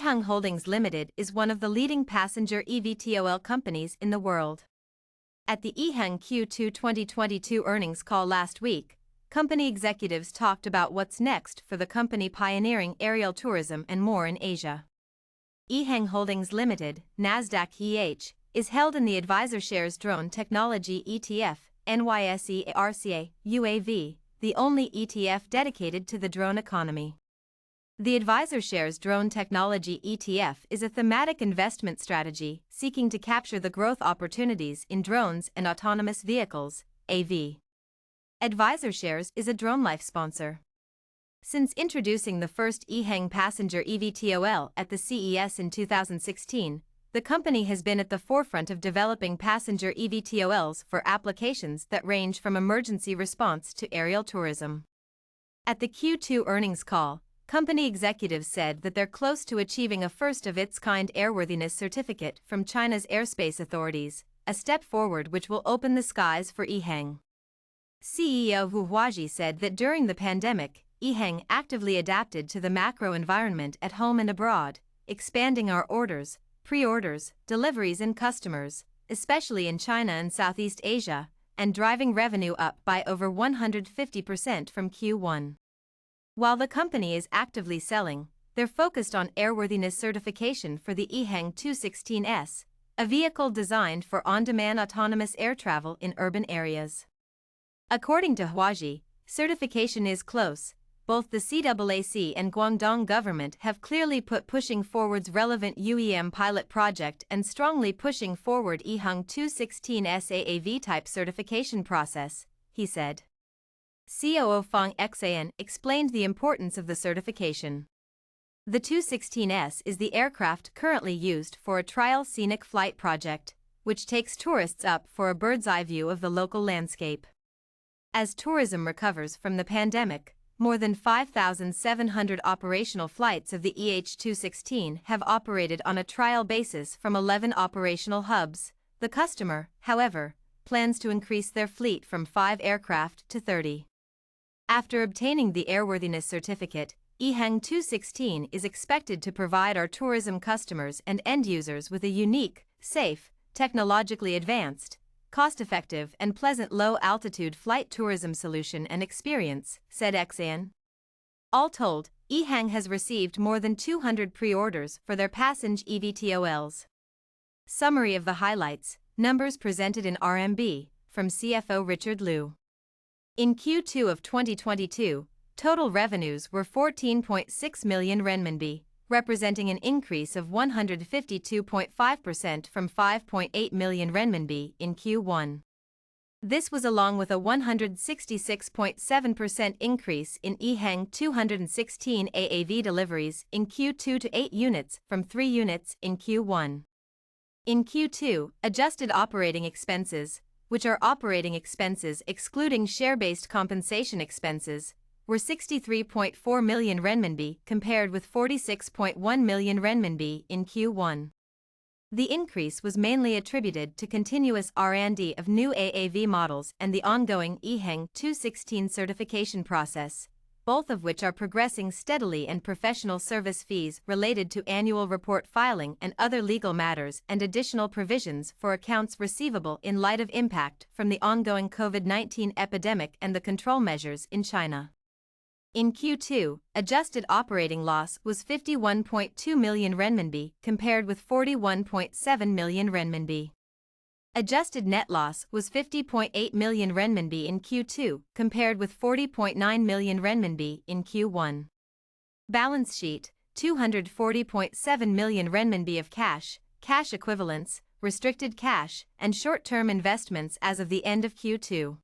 EHang Holdings Limited is one of the leading passenger eVTOL companies in the world. At the EHang Q2 2022 earnings call last week, company executives talked about what's next for the company pioneering aerial tourism and more in Asia. EHang Holdings Limited, Nasdaq EH, is held in the Advisor Shares Drone Technology ETF, NYSE RCA, UAV, the only ETF dedicated to the drone economy. The Advisor Shares Drone Technology ETF is a thematic investment strategy seeking to capture the growth opportunities in drones and autonomous vehicles, AV. Advisor Shares is a DroneLife sponsor. Since introducing the first EHang passenger eVTOL at the CES in 2016, the company has been at the forefront of developing passenger eVTOLs for applications that range from emergency response to aerial tourism. At the Q2 earnings call, company executives said that they're close to achieving a first-of-its-kind airworthiness certificate from China's airspace authorities, a step forward which will open the skies for EHang. CEO Wu Huaji said that during the pandemic, EHang actively adapted to the macro environment at home and abroad, expanding our orders, pre-orders, deliveries and customers, especially in China and Southeast Asia, and driving revenue up by over 150% from Q1. While the company is actively selling, they're focused on airworthiness certification for the EHang 216S, a vehicle designed for on-demand autonomous air travel in urban areas. According to Huaji, certification is close. Both the CAAC and Guangdong government have clearly put pushing forward's relevant UEM pilot project and strongly pushing forward EHang 216S AAV type certification process, he said. COO Fang Xian explained the importance of the certification. The 216S is the aircraft currently used for a trial scenic flight project, which takes tourists up for a bird's-eye view of the local landscape. As tourism recovers from the pandemic, more than 5,700 operational flights of the EH216 have operated on a trial basis from 11 operational hubs. The customer, however, plans to increase their fleet from 5 aircraft to 30. After obtaining the airworthiness certificate, EHang 216 is expected to provide our tourism customers and end users with a unique, safe, technologically advanced, cost-effective and pleasant low-altitude flight tourism solution and experience, said Xian. All told, EHang has received more than 200 pre-orders for their passenger eVTOLs. Summary of the highlights, numbers presented in RMB, from CFO Richard Liu. In Q2 of 2022, total revenues were 14.6 million renminbi, representing an increase of 152.5% from 5.8 million renminbi in Q1. This was along with a 166.7% increase in EHang 216 AAV deliveries in Q2 to 8 units from 3 units in Q1. In Q2, adjusted operating expenses, which are operating expenses excluding share-based compensation expenses, were 63.4 million renminbi compared with 46.1 million renminbi in Q1. The increase was mainly attributed to continuous R&D of new AAV models and the ongoing EHang 216 certification process, both of which are progressing steadily, and professional service fees related to annual report filing and other legal matters and additional provisions for accounts receivable in light of impact from the ongoing COVID-19 epidemic and the control measures in China. In Q2, adjusted operating loss was 51.2 million renminbi compared with 41.7 million renminbi. Adjusted net loss was 50.8 million renminbi in Q2 compared with 40.9 million renminbi in Q1. Balance sheet: 240.7 million renminbi of cash, cash equivalents, restricted cash, and short-term investments as of the end of Q2.